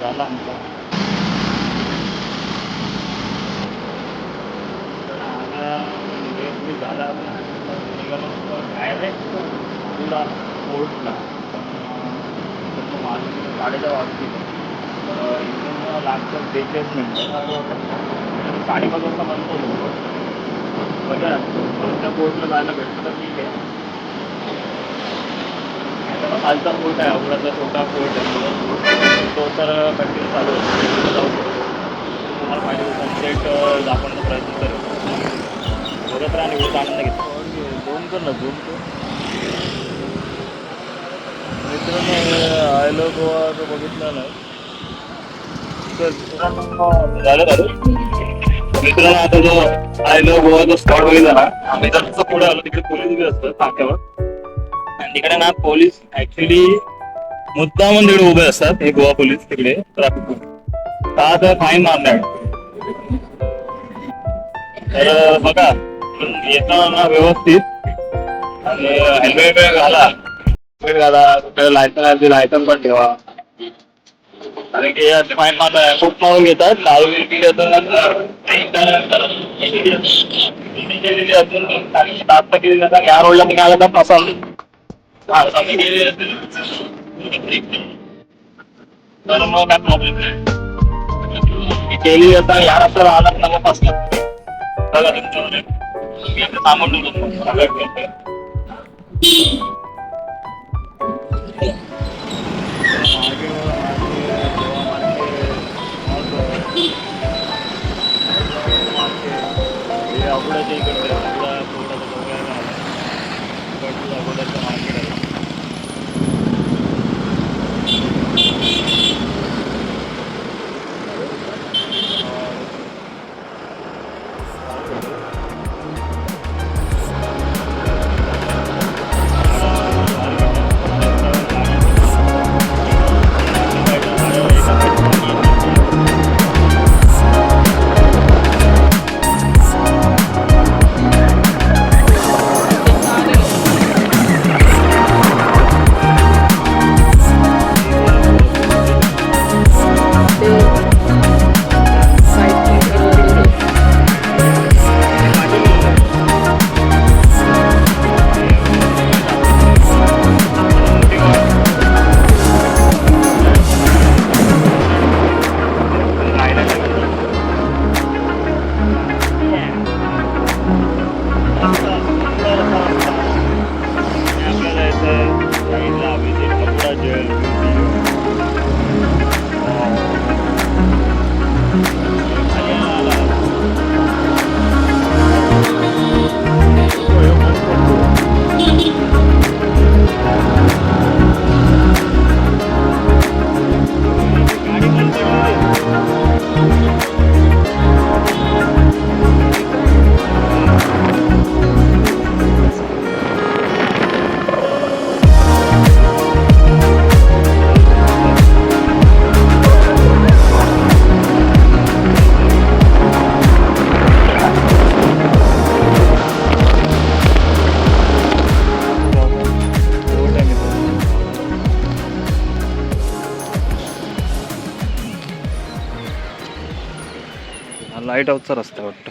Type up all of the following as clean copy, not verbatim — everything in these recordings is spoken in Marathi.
झाला आमचा झाला डायरेक्ट पुढा कोर्टला साडेदहा वाजतील इथून लागतं 42 मिनिटं 5:30 वाजता बंद होतो बघा त्या कोर्टला जायला भेटतं तर ठीक आहे. खालचा कोर्ट आहे अवघडाचा छोटा कोर्ट आहे तो तर कंटिन्यू चालू होतो जाऊ शकतो. तुम्हाला पाहिजे सनसेट दाखवण्याचा प्रयत्न करेल बघत राहा आणि व्हिडिओचा आनंद घेतो. झूम कर ना झूम कर मित्रांनो आय लव्ह गोवा बघितलं ना झालं मित्रांनो आता जो आय लव्ह गोवाचा स्पॉट बघितला ना आम्ही जर पुढे आलो तिकडे पोलीस बी असतं नाक्यावर आणि तिकडे ना पोलीस ऍक्च्युली मुद्दामून तिकडे उभे असतात हे गोवा पोलीस तिकडे ट्रॅफिक का तर फाईन मारणार तर बघा येताना व्यवस्थित आणि हेल्मेट घाला लायसन पण ठेवा कारण की फाईन मारता खूप मागून घेतात दारू पिली या रोडला निघाला तर पसंत तर मग काय प्रॉब्लेम नाही केली आता या रस्ता राहणार ना मग असलं बघा तुमच्या सामान अगोदरच्या इकडे अगोदरचं मार्केट आहे. लाईट हाऊसचा रस्ता वाटतं.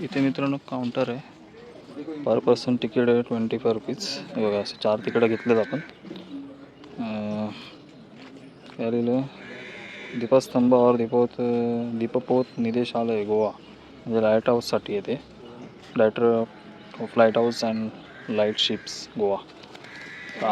इथे मित्रांनो काउंटर आहे पर पर्सन तिकीट आहे 25 रुपीज. बघा असं 4 तिकीटं घेतलेत आपण. काय लिहिलं दीपस्तंभ और दीपपोत निदेशालय गोवा म्हणजे लाईट हाऊससाठी येते director of light house and light ships Goa.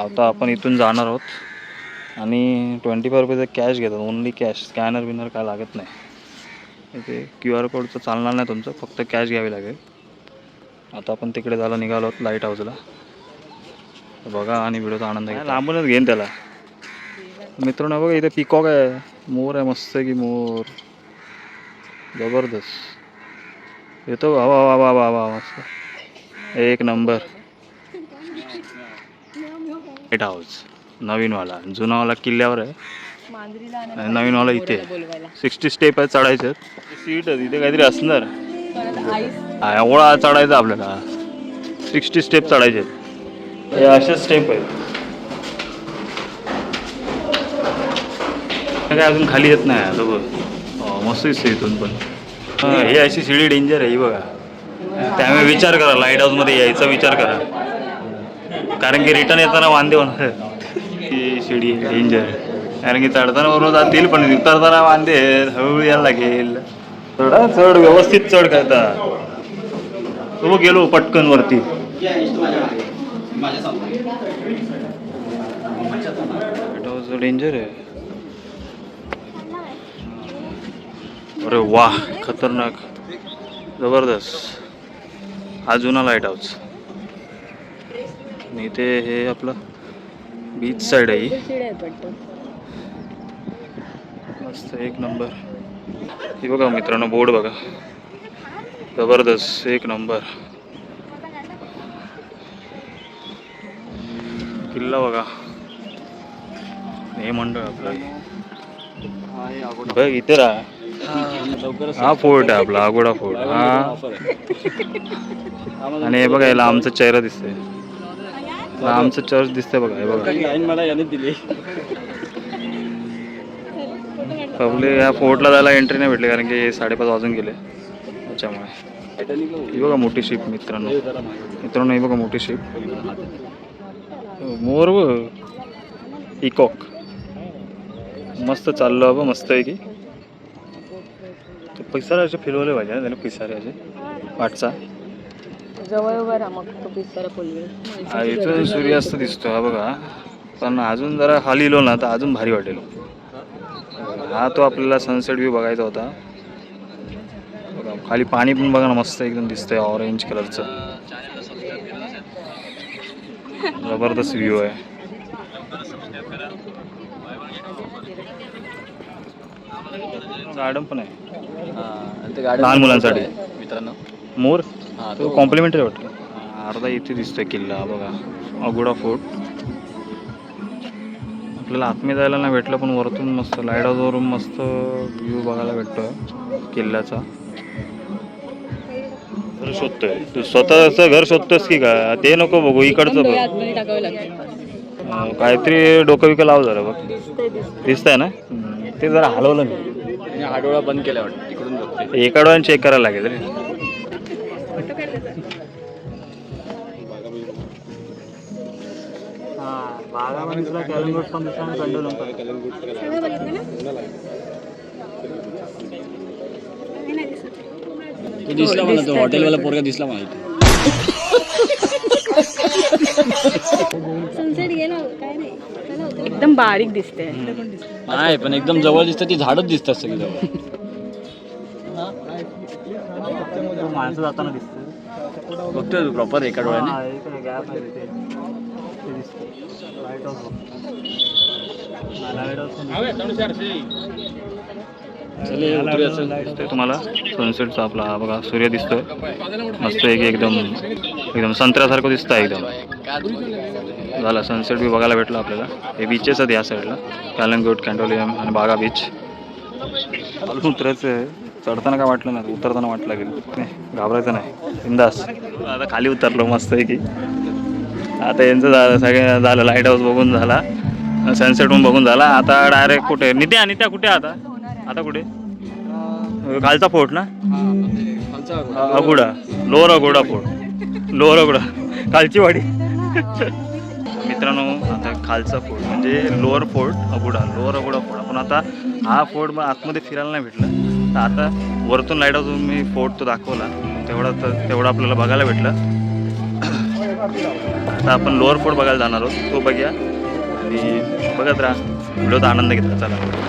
आता आपण इथून जाणार आहोत आणि 25 रुपयाचं कॅश घेतात ओनली कॅश स्कॅनर बिनर काय लागत नाही. इथे QR कोडचं चालणार नाही तुमचं फक्त कॅश घ्यावी लागेल. आता आपण तिकडे जायला निघालो आहोत लाईट हाऊसला. बघा आणि व्हिडिओचा आनंद घ्या. लांबूनच घेईन त्याला मित्रांनो. बघा इथे पिकॉक आहे मोर आहे मस्त की मोर जबरदस्त येतो. वा वा वा वा वा मस्त एक नंबर. लाईट हाऊस नवीनवाला जुनावाला किल्ल्यावर आहे आणि नवीनवाला इथे 60 स्टेप आहे चढायचं. सीट इथे काहीतरी असणार एवढा चढायचं आपल्याला 60 स्टेप चढायचे. हे असे स्टेप आहेत. काय अजून खाली येत नाही आता बघ. मस्त दिसतं इथून पण. हे अशी शिडी डेंजर आहे ही बघा. त्यामुळे विचार करा लाईट हाऊसमध्ये यायचा विचार करा, कारण की रिटर्न येताना वांदे होणार. ही शिडी डेंजर, कारण की चढताना बरोबर जातील पण उतरताना वांदे हळूहळू यायला लागेल. चढ व्यवस्थित चढ करता. तो गेलो पटकन वरती. डेंजर आहे. अरे वाह, खतरनाक, जबरदस्त. हा जुना लाईट हाऊस. आणि इथे हे आपलं बीच साईड आहे. मस्त एक नंबर. हे बघा मित्रांनो, बोर्ड बघा, जबरदस्त एक नंबर. किल्ला बघा, हे मंडळ आपलं बघ इथे राहा. हा फोर्ट आहे आपला, अगोडा फोर्ट. हा, आणि हे बघा याला आमचा चेहरा दिसतोय, आमचं चर्च दिसतंय बघा. हे बघा पब्लिक या फोर्टला जायला एंट्री नाही भेटली, कारण की 5:30 वाजून गेले त्याच्यामुळे. ही बघा मोठी शिप मित्रांनो. ही बघा मोठी शिप. मोर व इकॉक मस्त चाललं बाबा, मस्त आहे की. पिसारे असे फिरवले पाहिजे ना त्याने, पिसारे असे वाटचा इथून सूर्यास्त दिसतो हा बघा. पण अजून जरा खाली इलो ना तर अजून भारी वाटेल. हा तो आपल्याला सनसेट व्ह्यू बघायचा होता बघा. खाली पाणी पण बघा ना, मस्त एकदम दिसतंय, ऑरेंज कलरचं. जबरदस्त व्ह्यू आहे. गार्डन पण आहे लहान मुलांसाठी मित्रांनो. मोर तो कॉम्प्लिमेंटरी वाटतं. अर्धा इथे दिसतोय किल्ला बघा, अगोडा फोर्ट. आपल्याला आतमध्ये जायला नाही भेटलं, पण वरतून मस्त लाईट हाऊसवरून मस्त व्ह्यू बघायला भेटतोय किल्ल्याचा. घर शोधतोय तू, स्वतःचं घर शोधतोस की का? ते नको बघू, इकडचं बघ. काहीतरी डोकं विकं लाव जरा बघ. दिसतंय ना, ते जरा हलवलं मी. हा डोळा बंद केला वाटतं, तिकडून बघतोय. एका डोळ्याने चेक करायला लागेल रे. दिसला मला तो हॉटेलवाला पोरगा दिसला मला इथे. एकदम बारीक दिसते. नाही पण एकदम जवळ दिसतं, ती झाडच दिसतात सगळी जवळ. माणसं जाताना दिसतं, बघतोय तू प्रॉपर एका डोळ्याने. तुम्हाला सनसेटचा आपला बघा सूर्य दिसतोय मस्त एकदम एकदम संत्र्यासारखं दिसतंय एकदम. झाला सनसेट बी बघायला भेटला आपल्याला. हे बीचेस आहेत या साईडला, कॅलनगुट, कॅन्टोलियम आणि बागा बीच. उतरायचं चढताना काय वाटलं नाही, उतरताना वाटलं गेलं नाही, घाबरायचं नाही, बिंदास. आता खाली उतरलो मस्त आहे की. आता यांचं झालं, सगळं झालं, लाईट हाऊस बघून झाला, सनसेट पण बघून झाला. आता डायरेक्ट कुठे नित्या कुठे आता कुठे? खालचा फोर्ट ना, Aguada, lower Aguada fort, lower Aguada, खालची वाडी. मित्रांनो आता खालचा फोर्ट म्हणजे lower fort Aguada, lower Aguada fort. आपण आता हा फोर्ट मग आतमध्ये फिरायला नाही भेटलं, तर आता वरतून लाईट हाऊस मी फोर्ट तो दाखवला, तेवढा आपल्याला बघायला भेटलं. आता आपण लोअर फोर्ट बघायला जाणार आहोत, तो बघूया आणि बघत राहा, व्हिडिओचा आनंद घेतला. चला आता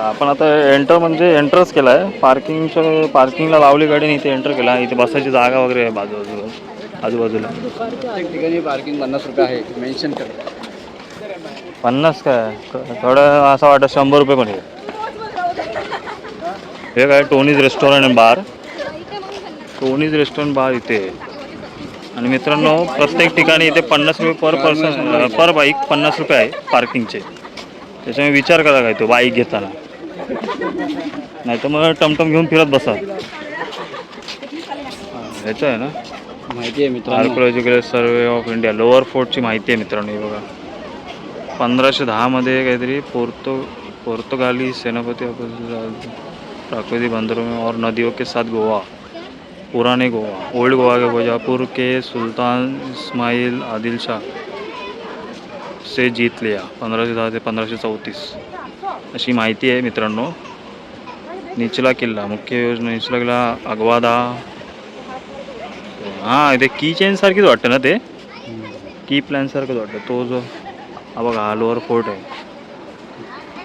आपण आता एंटर म्हणजे एंटरच केला आहे. पार्किंगला लावली गाडी आणि इथे एंटर केला. इथे बसायची जागा वगैरे आहे बाजूबाजूला. आजूबाजूला. प्रत्येक ठिकाणी पार्किंग 50 रुपये आहे, मेन्शन कर. 50 काय थोडं असं वाटतं 100 रुपये पण आहे. हे काय Tony's restaurant and bar. Tony's restaurant bar इथे आहे. आणि मित्रांनो प्रत्येक ठिकाणी इथे 50 रुपये पर पर्सन पर बाईक 50 रुपये आहे पार्किंगचे. त्याच्यामुळे विचार करा काय तो बाईक घेताना, नाही तर मग टमटम घेऊन फिरत बसा. ह्याचं आहे ना माहिती आहे मित्रांनो. Archaeological survey of India lower फोर्टची माहिती आहे मित्रांनो. हे बघा 1510 काहीतरी पोर्तुगाली सेनापती प्राकृतिक बंदरों और नदियों के साथ गोवा, पुराने गोवा, ओल्ड गोवा के बीजापुर के सुल्तान इस्माइल आदिल शाह से जीत लिया 1510 ते 1534 अशी माहिती आहे मित्रांनो. निचला किल्ला, मुख्य योजना निचला किल्ला अगवादा. हां इथे की चेन सारखीच वाटतं ना, ते की प्लॅन सारखंच वाटतं. तो जो हा बघा हा लोअर फोर्ट आहे,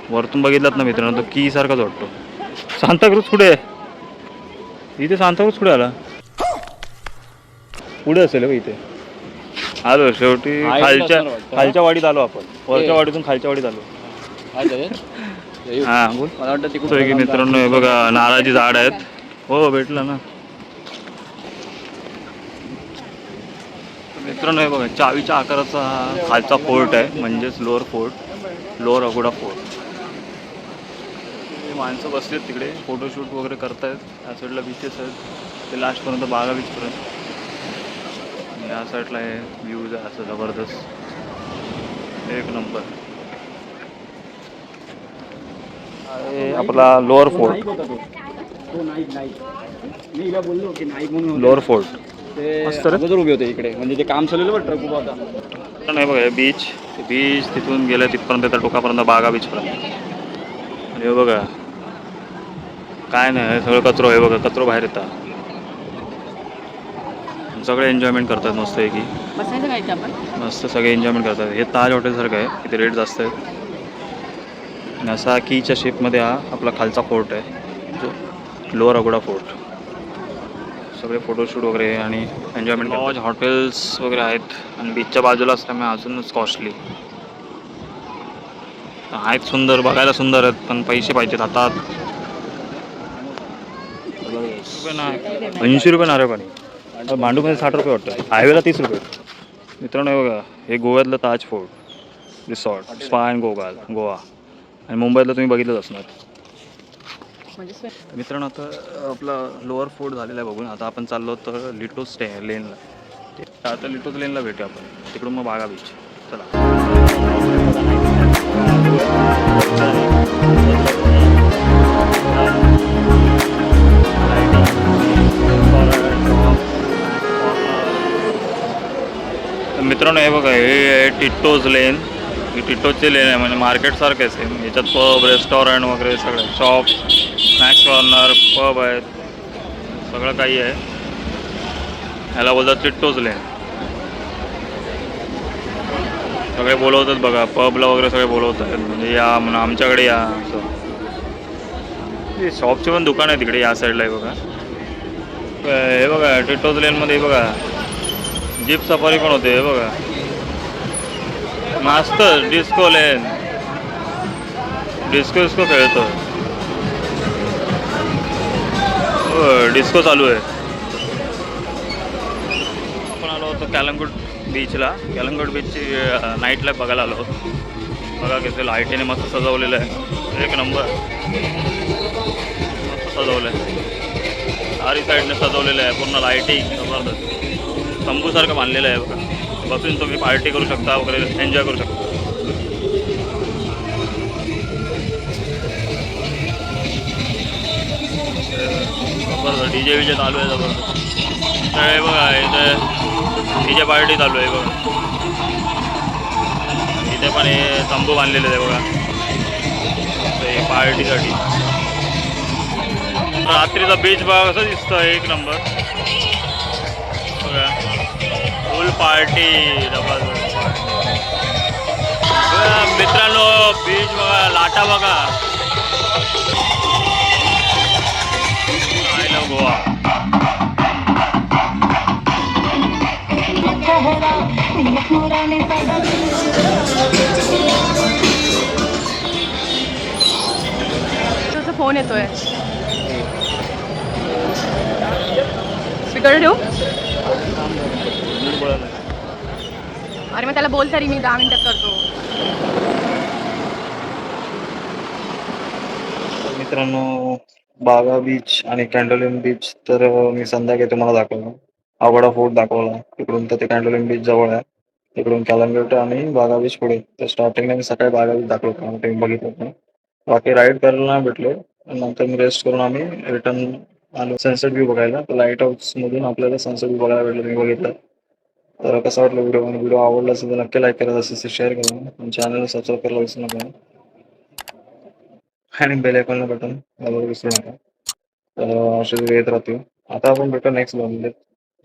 वरतून बघितलात ना मित्रांनो तो की सारखाच वाटतो. सांताक्रूज कुठे आहे? इथे सांताक्रूज कुठे आला? पुढे असेल का इथे. आलो शेवटी खालच्या वाडीत आलो आपण. वरच्या वाडीतून खालच्या वाडीत आलो. हां बोल. मला वाटतं तिकडे की मित्रांनो हे बघा नारळाची झाड आहेत. हो भेटलं ना मित्रांनो. हे बघा चावीच्या आकाराचा हा खालचा फोर्ट आहे, म्हणजेच lower fort, lower Aguada fort. माणसं बसलेत तिकडे फोटोशूट वगैरे करतायत. या साईडला बीचेस आहेत ते लास्टपर्यंत बागा बीचपर्यंत. या साईडला हे व्ह्यूज आहे असं जबरदस्त, एक नंबर. आपला लोअर फोर्ट, लोअर फोर्ट मस्त अगोदर उभे होते इकडे, म्हणजे ते काम चाललेलं बघ ट्रक उभा होता. नाही बघा बीच तिथून गेलं तिथपर्यंत त्या टोकापर्यंत बागा बीचपर्यंत. आणि हे बघा काय नाही सगळं कचरो आहे बघा, कचरो बाहेर येतात. सगळे एन्जॉयमेंट करतात मस्त आहे की मस्त सगळे एन्जॉयमेंट करतात. हे ताज हॉटेलसारखं आहे, इथे रेट जास्त आहेत. आणि असा कीच्या शेपमध्ये हा आपला खालचा फोर्ट आहे जो लोअर अगोडा फोर्ट. सगळे फोटोशूट वगैरे आणि एन्जॉयमेंट लॉज हॉटेल्स वगैरे आहेत. आणि बीचच्या बाजूला असल्यामुळे अजूनच कॉस्टली आहेत. सुंदर बघायला सुंदर आहेत पण पैसे पाहिजेत हातात. 80 रुपये नारळ पाणी. मांडूमध्ये 60 रुपये वाटतं. हायवेला 30 रुपये. मित्रांनो हे बघा हे गोव्यातलं Taj fort resort spa and Goa. आणि मुंबईतलं तुम्ही बघितलंच असणार. मित्रांनो आता आपला लोअर फोर्ट झालेला आहे बघून. आता आपण चाललो तर लिटोस लेनला. आता लिटोस लेनला भेटू आपण, तिकडून मग बागा बीच. चला मित्रांनो हे बघा हे टिट्टोज लेन. ही टिट्टोजची लेन आहे, म्हणजे मार्केटसारखंच आहे. याच्यात पब रेस्टॉरंट वगैरे सगळं शॉप स्नॅक्स कॉर्नर पब आहेत, सगळं काही आहे. ह्याला बोलतात टिट्टोज लेन. सगळे बोलवतात बघा पबला वगैरे सगळे बोलवतात, म्हणजे या म्हणून आमच्याकडे या असं. शॉपचे पण दुकान आहे तिकडे या साईडला आहे बघा. हे बघा टिट्टोज लेनमध्ये बघा जीप सफारी पण होते. हे बघा मास्टर डिस्को लेन, डिस्को खेळतो. डिस्को चालू आहे. आपण आलो होतो कॅलंगूट बीचला. कॅलंगूट बीचची नाईट लाईफ बघायला आलो होतो. बघा कसं लाईटीने मस्त सजवलेलं आहे, एक नंबर. मस्त सजवलं आहे, चारी साईडने सजवलेलं आहे पूर्ण लाईटिंग जबरदस्त. तंबूसारखं बांधलेलं आहे बघा. बसून तुम्ही पार्टी करू शकता वगैरे, एन्जॉय करू शकता. जबरदस्त DJ विजे चालू आहे जबरदस्त. हे बघा इथे DJ पार्टी चालू आहे बघा. इथे पण हे तंबू बांधलेले आहे बघा पार्टीसाठी. रात्रीचा बीच बघा कसं दिसतं, एक नंबर बघा. फुल पार्टी जबरदस्त. मित्रांनो बीच बघा, लाटा बघा. I love Goa. तुझा फोन येतोय. स्पीकर ठेवू. अरे मग त्याला बोल तरी मी 10 मिनिटात करतो. मित्रांनो, बागा बीच आणि कॅन्डोलिन बीच तर मी संध्याकाळी तुम्हाला दाखवलं. आवडा फोर्ट दाखवला. तिकडून तर ते कॅन्डोलिन बीच जवळ आहे. तिकडून कॅलंगेट आणि बागा बीच पुढे. तर स्टार्टिंगला मी सकाळी बागा बीच दाखवलं होतं. तुम्ही बघितलं नाही. बाकी राईड करायला नाही भेटले. नंतर मी रेस्ट करून आम्ही रिटर्न आलो सनसेट व्ह्यू बघायला. तर लाईट हाऊसमधून आपल्याला सनसेट व्ह्यू बघायला भेटलं. मी बघितलं. तर कसं वाटलं व्हिडिओ? व्हिडिओ आवडला असेल तर नक्की लाईक करा, असेल शेअर करा आणि चॅनलला सबस्क्राईब करायला विसरू नका आणि बेल आयकॉनला बटन दाबायला विसरू नका. तर असे येत राहतील. आता आपण भेटू नेक्स्ट ब्लॉगमध्ये.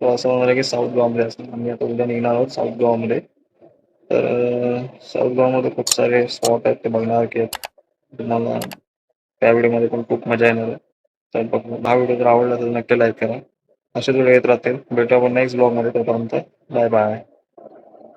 तर असं होणार आहे की साऊथ गोवामध्ये असणार. आम्ही आता उद्या निघणार आहोत साऊथ गोवामध्ये. तर साऊथ गोवामध्ये खूप सारे स्पॉट आहेत ते बघण्यासारखे आहेत. तुम्हाला त्या व्हिडिओमध्ये पण खूप मजा येणार आहे. तर बघ, हा व्हिडिओ जर आवडला तर नक्की लाईक करा. असेच व्हिडिओ येत राहतील. भेटू आपण नेक्स्ट ब्लॉगमध्ये. तोपर्यंत बाय बाय.